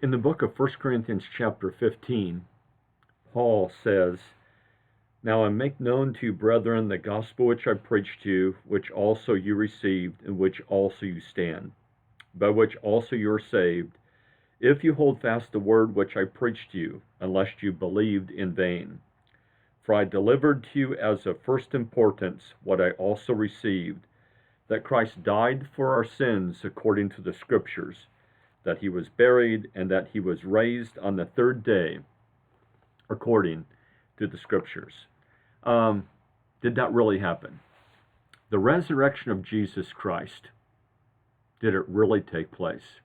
In the book of 1 Corinthians chapter 15, Paul says, "Now I make known to you, brethren, the gospel which I preached to you, which also you received, in which also you stand, by which also you are saved, if you hold fast the word which I preached to you, unless you believed in vain. For I delivered to you as of first importance what I also received, that Christ died for our sins according to the Scriptures, that he was buried, and that he was raised on the third day according to the Scriptures." Did that really happen? The resurrection of Jesus Christ, did it really take place?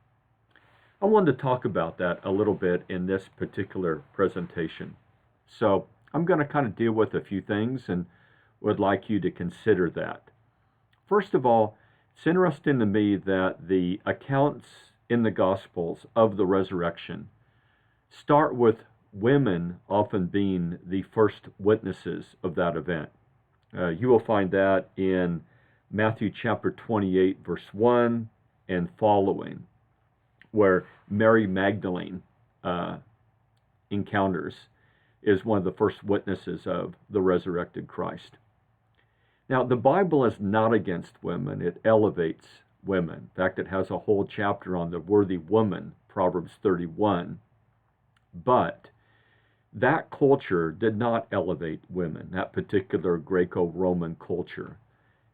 I wanted to talk about that a little bit in this particular presentation. So I'm going to kind of deal with a few things and would like you to consider that. First of all, it's interesting to me that the accounts in the Gospels of the resurrection start with women often being the first witnesses of that event. You will find that in Matthew chapter 28, verse 1 and following, where Mary Magdalene encounters is one of the first witnesses of the resurrected Christ. Now, the Bible is not against women. It elevates women. In fact, it has a whole chapter on the worthy woman, Proverbs 31. But that culture did not elevate women, that particular Greco-Roman culture.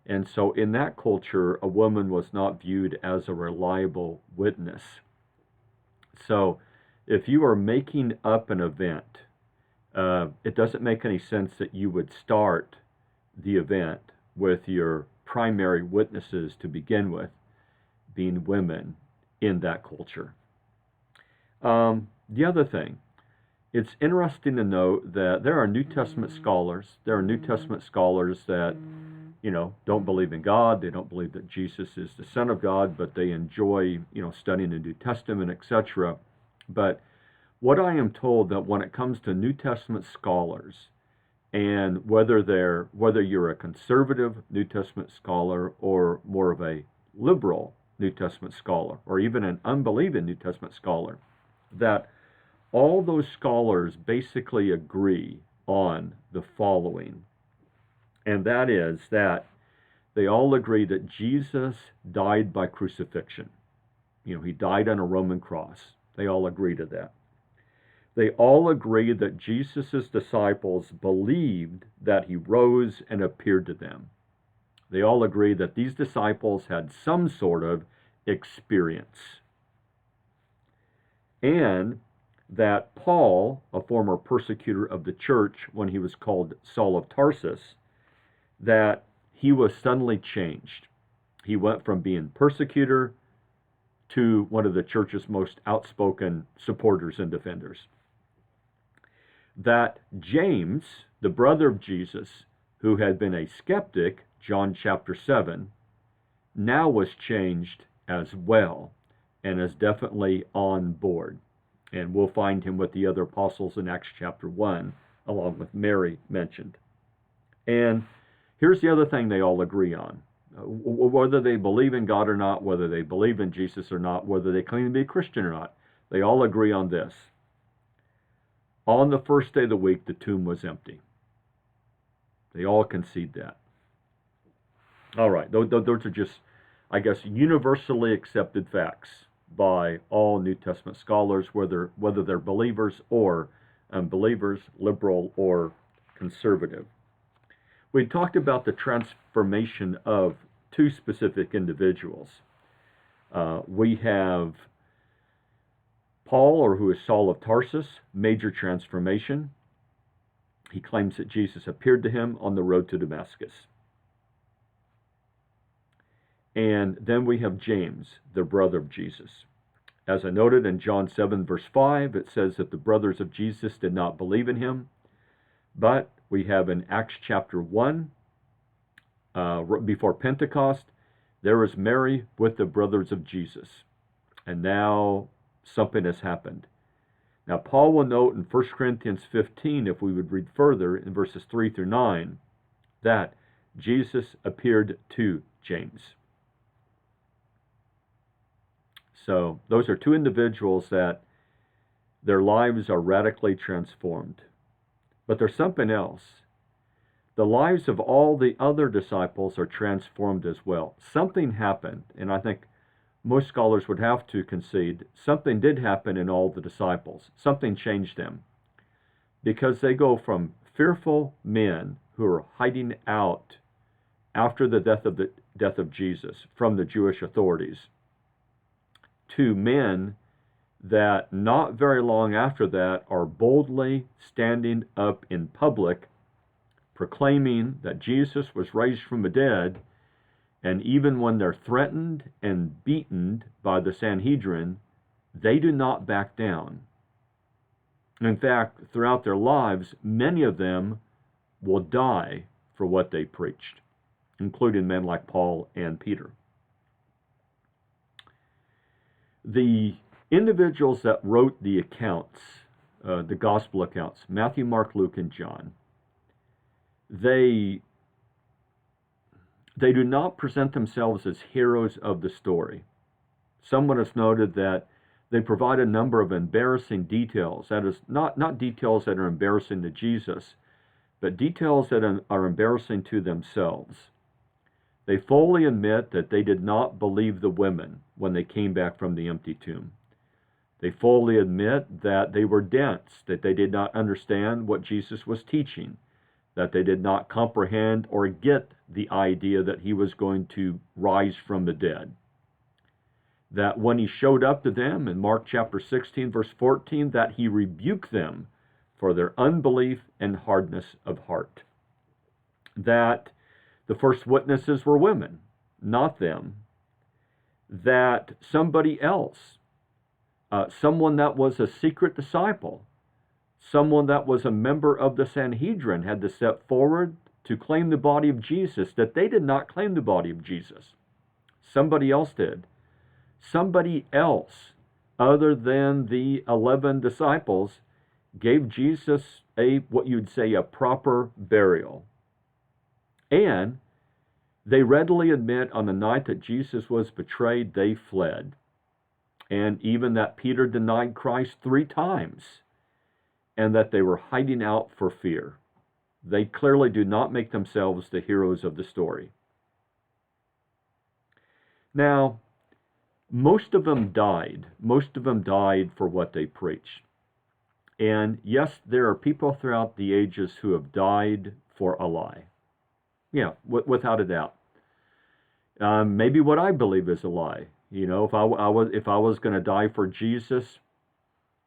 And so in that culture, a woman was not viewed as a reliable witness. So if you are making up an event, it doesn't make any sense that you would start the event with your primary witnesses to begin with being women in that culture. The other thing, it's interesting to note that there are New Testament scholars. There are New Testament scholars that, don't believe in God. They don't believe that Jesus is the Son of God, but they enjoy, studying the New Testament, etc. But what I am told that when it comes to New Testament scholars, and whether you're a conservative New Testament scholar or more of a liberal New Testament scholar, or even an unbelieving New Testament scholar, that all those scholars basically agree on the following. And that is that they all agree that Jesus died by crucifixion. He died on a Roman cross. They all agree to that. They all agree that Jesus' disciples believed that he rose and appeared to them. They all agree that these disciples had some sort of experience. And that Paul, a former persecutor of the church when he was called Saul of Tarsus, that he was suddenly changed. He went from being persecutor to one of the church's most outspoken supporters and defenders. That James, the brother of Jesus, who had been a skeptic, John chapter 7, now was changed as well and is definitely on board. And we'll find him with the other apostles in Acts chapter 1, along with Mary mentioned. And here's the other thing they all agree on. Whether they believe in God or not, whether they believe in Jesus or not, whether they claim to be a Christian or not, they all agree on this. On the first day of the week, the tomb was empty. They all concede that. All right, those are just, I guess, universally accepted facts by all New Testament scholars, whether they're believers or unbelievers, liberal or conservative. We talked about the transformation of two specific individuals. We have Paul, or who is Saul of Tarsus, major transformation. He claims that Jesus appeared to him on the road to Damascus. And then we have James, the brother of Jesus. As I noted in John 7, verse 5, it says that the brothers of Jesus did not believe in him. But we have in Acts chapter 1, before Pentecost, there was Mary with the brothers of Jesus. And now something has happened. Now, Paul will note in 1 Corinthians 15, if we would read further in verses 3 through 9, that Jesus appeared to James. So those are two individuals that Their lives are radically transformed. But there's something else. The lives of all the other disciples are transformed as well. Something happened, and I think most scholars would have to concede something did happen in all the disciples. Something changed them, because they go from fearful men who are hiding out after the death of Jesus from the Jewish authorities to men that not very long after that are boldly standing up in public proclaiming that Jesus was raised from the dead. And even when they're threatened and beaten by the Sanhedrin, they do not back down. In fact, throughout their lives, many of them will die for what they preached, including men like Paul and Peter. The individuals that wrote the accounts, the gospel accounts, Matthew, Mark, Luke, and John, they do not present themselves as heroes of the story. Someone has noted that they provide a number of embarrassing details. That is, not details that are embarrassing to Jesus, but details that are embarrassing to themselves. They fully admit that they did not believe the women when they came back from the empty tomb. They fully admit that they were dense, that they did not understand what Jesus was teaching, that they did not comprehend or get the idea that he was going to rise from the dead. That when he showed up to them in Mark chapter 16, verse 14, that he rebuked them for their unbelief and hardness of heart. That the first witnesses were women, not them. That somebody else, someone that was a secret disciple, someone that was a member of the Sanhedrin, had to step forward to claim the body of Jesus, that they did not claim the body of Jesus. Somebody else did. Somebody else, other than the 11 disciples, gave Jesus what you'd say, a proper burial. And they readily admit on the night that Jesus was betrayed, they fled. And even that Peter denied Christ 3 times, and that they were hiding out for fear. They clearly do not make themselves the heroes of the story. Now, most of them died. Most of them died for what they preached. And yes, there are people throughout the ages who have died for a lie. Yeah, without a doubt. Maybe what I believe is a lie. You know, if I was going to die for Jesus,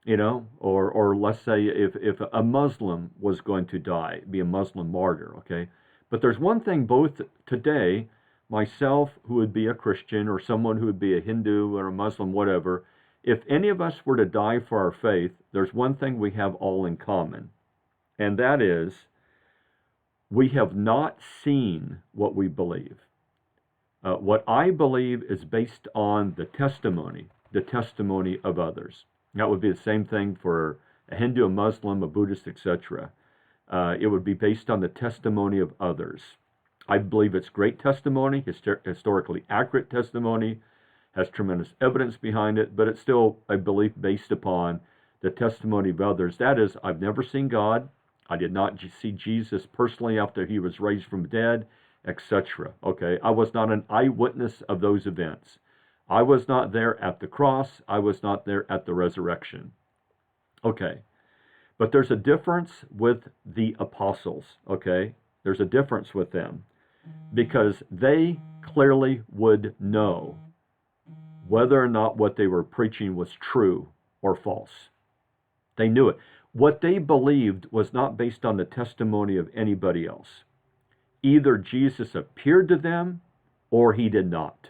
you know, or let's say if a Muslim was going to die, be a Muslim martyr, okay? But there's one thing both today, myself who would be a Christian or someone who would be a Hindu or a Muslim, whatever, if any of us were to die for our faith, there's one thing we have all in common, and that is we have not seen what we believe. What I believe is based on the testimony of others. That would be the same thing for a Hindu, a Muslim, a Buddhist, etc. It would be based on the testimony of others. I believe it's great testimony, historically accurate testimony, has tremendous evidence behind it, but it's still a belief based upon the testimony of others. That is, I've never seen God. I did not see Jesus personally after he was raised from the dead, etc. Okay, I was not an eyewitness of those events. I was not there at the cross. I was not there at the resurrection. Okay, but there's a difference with the apostles, okay? There's a difference with them because they clearly would know whether or not what they were preaching was true or false. They knew it. What they believed was not based on the testimony of anybody else. Either Jesus appeared to them or he did not.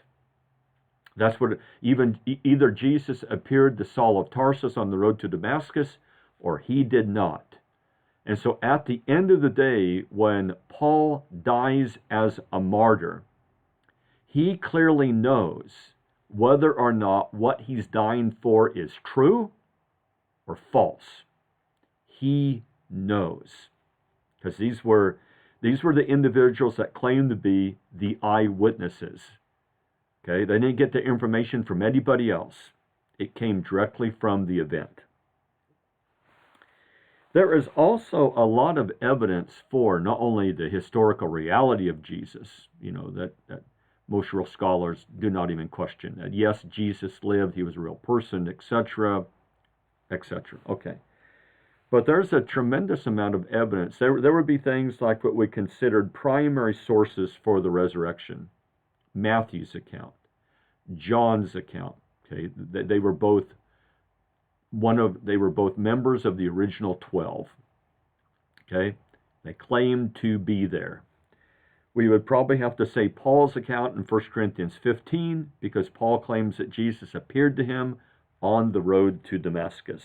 That's what either Jesus appeared to Saul of Tarsus on the road to Damascus or he did not. And so at the end of the day, when Paul dies as a martyr, he clearly knows whether or not what he's dying for is true or false. He knows. Because these were the individuals that claimed to be the eyewitnesses. Okay, they didn't get the information from anybody else. It came directly from the event. There is also a lot of evidence for not only the historical reality of Jesus, that most real scholars do not even question that. Yes, Jesus lived, he was a real person, etc., etc. Okay. But there's a tremendous amount of evidence. There would be things like what we considered primary sources for the resurrection. Matthew's account, John's account. Okay, they were both members of the original 12. Okay, they claimed to be there. We would probably have to say Paul's account in 1 Corinthians 15, because Paul claims that Jesus appeared to him on the road to Damascus.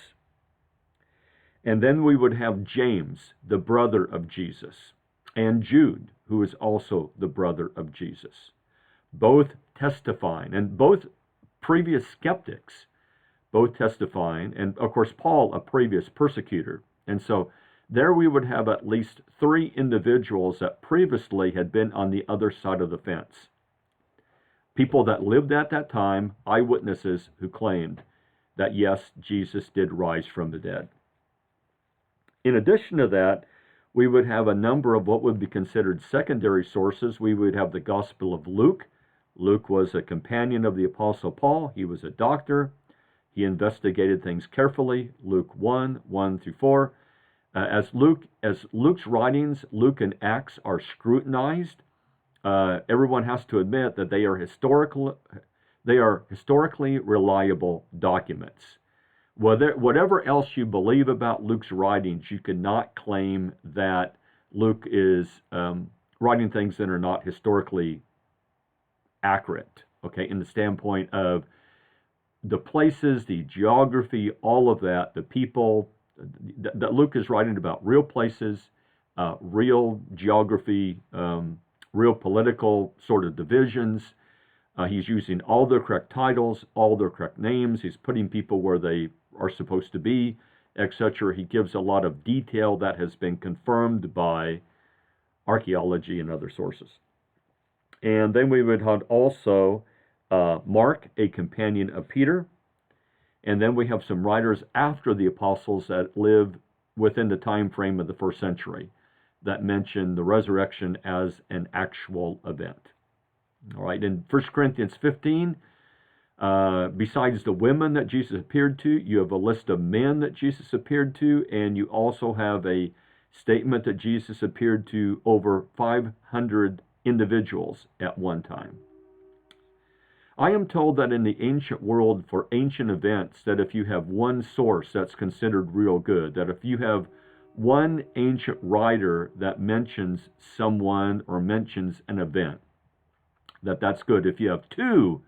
And then we would have James, the brother of Jesus, and Jude, who is also the brother of Jesus, both testifying, and both previous skeptics, both testifying, and of course Paul, a previous persecutor. And so there we would have at least 3 individuals that previously had been on the other side of the fence. People that lived at that time, eyewitnesses who claimed that yes, Jesus did rise from the dead. In addition to that, we would have a number of what would be considered secondary sources. We would have the Gospel of Luke. Luke was a companion of the Apostle Paul. He was a doctor. He investigated things carefully. Luke 1, 1 through 4. As Luke's writings, Luke and Acts, are scrutinized, everyone has to admit that they are historically reliable documents. Whatever else you believe about Luke's writings, you cannot claim that Luke is writing things that are not historically accurate, okay, in the standpoint of the places, the geography, all of that, the people, that Luke is writing about real places, real geography, real political sort of divisions. He's using all their correct titles, all their correct names. He's putting people where they are supposed to be, etc. He gives a lot of detail that has been confirmed by archaeology and other sources. And then we would have also Mark, a companion of Peter. And then we have some writers after the apostles that live within the time frame of the first century that mention the resurrection as an actual event. All right, in 1 Corinthians 15, besides the women that Jesus appeared to, you have a list of men that Jesus appeared to, and you also have a statement that Jesus appeared to over 500 individuals at one time. I am told that in the ancient world, for ancient events, that if you have one source, that's considered real good. That if you have one ancient writer that mentions someone or mentions an event, that's good. If you have 2,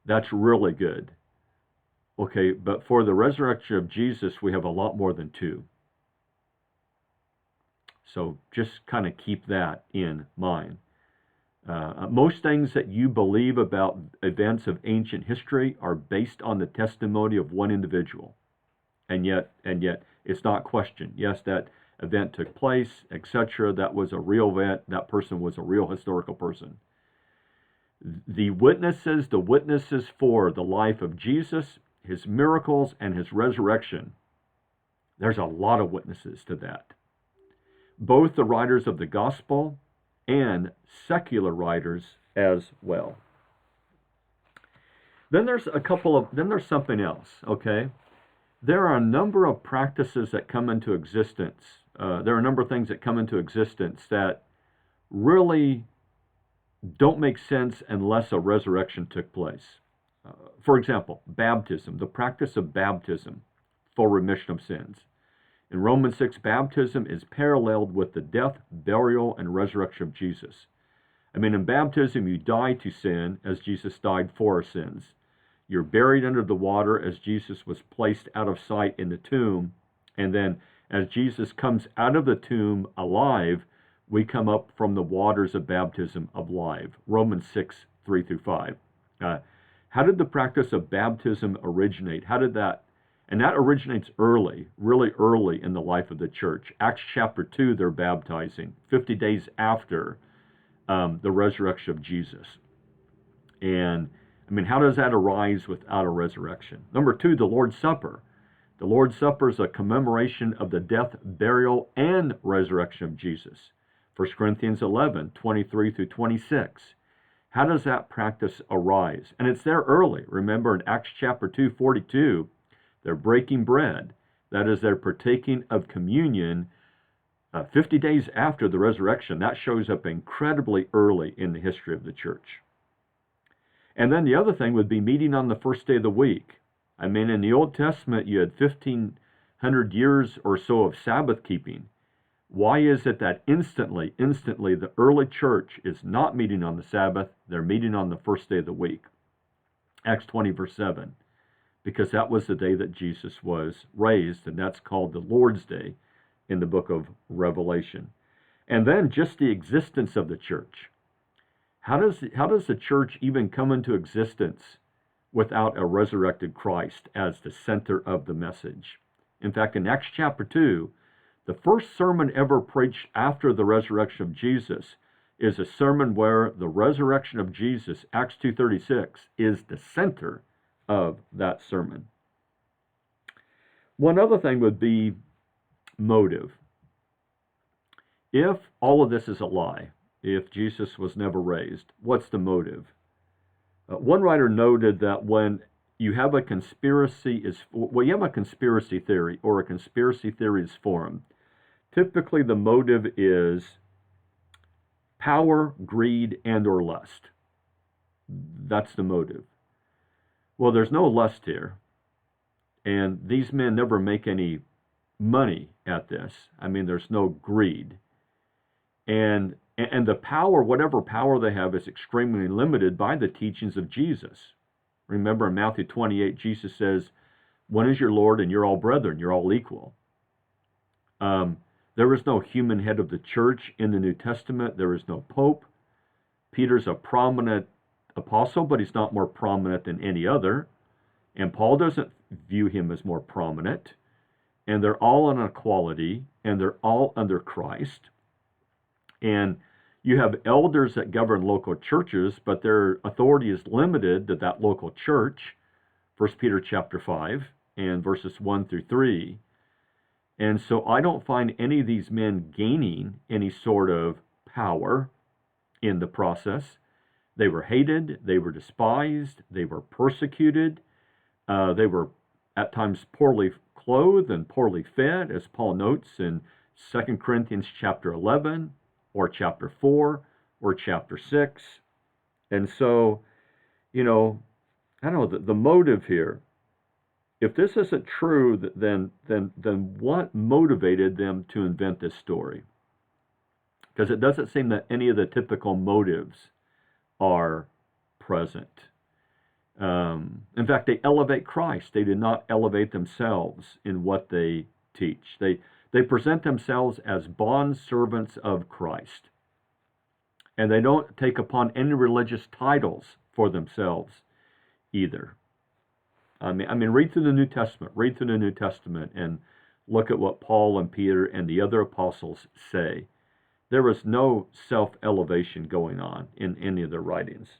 that's really good. Okay, but for the resurrection of Jesus, we have a lot more than 2. So just kind of keep that in mind. Most things that you believe about events of ancient history are based on the testimony of one individual. And yet it's not questioned. Yes, that event took place, etc. That was a real event. That person was a real historical person. The witnesses for the life of Jesus, his miracles, and his resurrection, there's a lot of witnesses to that. Both the writers of the gospel and secular writers as well. Then there's something else, okay? There are a number of practices that come into existence. There are a number of things that come into existence that really don't make sense unless a resurrection took place. For example, baptism, the practice of baptism for remission of sins. In Romans 6, baptism is paralleled with the death, burial, and resurrection of Jesus. I mean, in baptism, you die to sin as Jesus died for our sins. You're buried under the water as Jesus was placed out of sight in the tomb. And then as Jesus comes out of the tomb alive, we come up from the waters of baptism alive. Romans 6, 3 through 5. How did the practice of baptism originate? And that originates early, really early in the life of the church. Acts chapter 2, they're baptizing, 50 days after the resurrection of Jesus. And, I mean, how does that arise without a resurrection? Number 2, the Lord's Supper. The Lord's Supper is a commemoration of the death, burial, and resurrection of Jesus. 1 Corinthians 11, 23 through 26. How does that practice arise? And it's there early. Remember in Acts chapter 2, 42, they're breaking bread. That is, they're partaking of communion 50 days after the resurrection. That shows up incredibly early in the history of the church. And then the other thing would be meeting on the first day of the week. I mean, in the Old Testament, you had 1,500 years or so of Sabbath keeping. Why is it that instantly, the early church is not meeting on the Sabbath? They're meeting on the first day of the week. Acts 20, verse 7. Because that was the day that Jesus was raised, and that's called the Lord's Day in the book of Revelation. And then just the existence of the church. How does the church even come into existence without a resurrected Christ as the center of the message? In fact, in Acts chapter 2, the first sermon ever preached after the resurrection of Jesus is a sermon where the resurrection of Jesus, Acts 2:36, is the center of that sermon. One other thing would be motive. If all of this is a lie, if Jesus was never raised, what's the motive? One writer noted that when you have a conspiracy theory or a conspiracy theory is formed, typically the motive is power, greed, and or lust. That's the motive. Well, there's no lust here, and these men never make any money at this. I mean, there's no greed. And the power, whatever power they have, is extremely limited by the teachings of Jesus. Remember in Matthew 28, Jesus says, "One is your Lord, and you're all brethren, you're all equal." There is no human head of the church in the New Testament. There is no pope. Peter's a prominent apostle, but he's not more prominent than any other. And Paul doesn't view him as more prominent. And they're all on equality, and they're all under Christ. And you have elders that govern local churches, but their authority is limited to that local church. 1 Peter chapter 5 and verses 1 through 3. And so I don't find any of these men gaining any sort of power in the process. They were hated, they were despised, they were persecuted, they were at times poorly clothed and poorly fed, as Paul notes in 2 Corinthians chapter 11, or chapter 4, or chapter 6. And so, I don't know, the motive here, if this isn't true, then what motivated them to invent this story? Because it doesn't seem that any of the typical motives are present. In fact, they elevate Christ. They did not elevate themselves in what they teach. They present themselves as bond servants of Christ. And they don't take upon any religious titles for themselves either. I mean, read through the New Testament, and look at what Paul and Peter and the other apostles say. There was no self-elevation going on in any of their writings.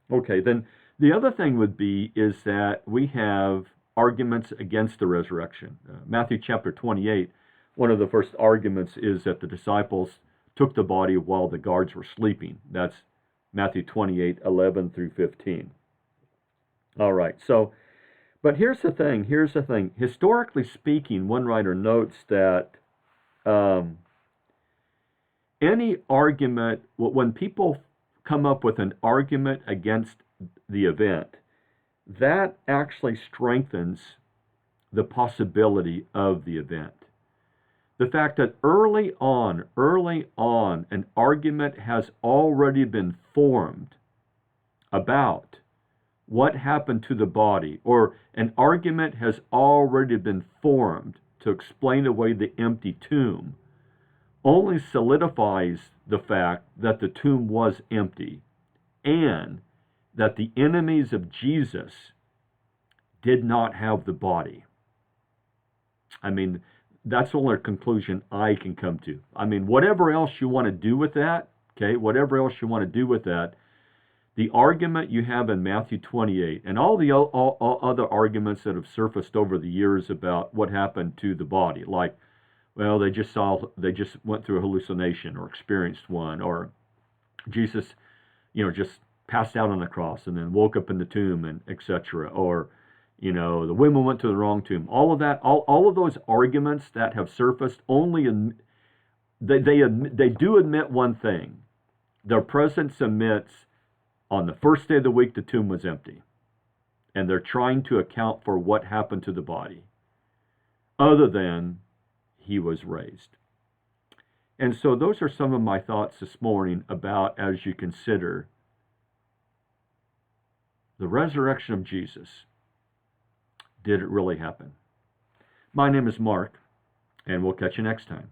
Okay, then the other thing would be is that we have arguments against the resurrection. Matthew chapter 28, one of the first arguments is that the disciples took the body while the guards were sleeping. That's Matthew 28, 11 through 15. All right, so, but here's the thing. Historically speaking, one writer notes that any argument, when people come up with an argument against the event, that actually strengthens the possibility of the event. The fact that early on, an argument has already been formed about what happened to the body, or an argument has already been formed to explain away the empty tomb, only solidifies the fact that the tomb was empty and that the enemies of Jesus did not have the body. I mean, that's the only conclusion I can come to. I mean, whatever else you want to do with that, The argument you have in Matthew 28 and all the all other arguments that have surfaced over the years about what happened to the body, like, well, they just went through a hallucination or experienced one, or Jesus, just passed out on the cross and then woke up in the tomb, and etc. Or, the women went to the wrong tomb. All of that, all of those arguments that have surfaced only they do admit one thing. Their presence admits on the first day of the week the tomb was empty, and they're trying to account for what happened to the body, other than he was raised. And so those are some of my thoughts this morning about, as you consider the resurrection of Jesus. Did it really happen? My name is Mark, and we'll catch you next time.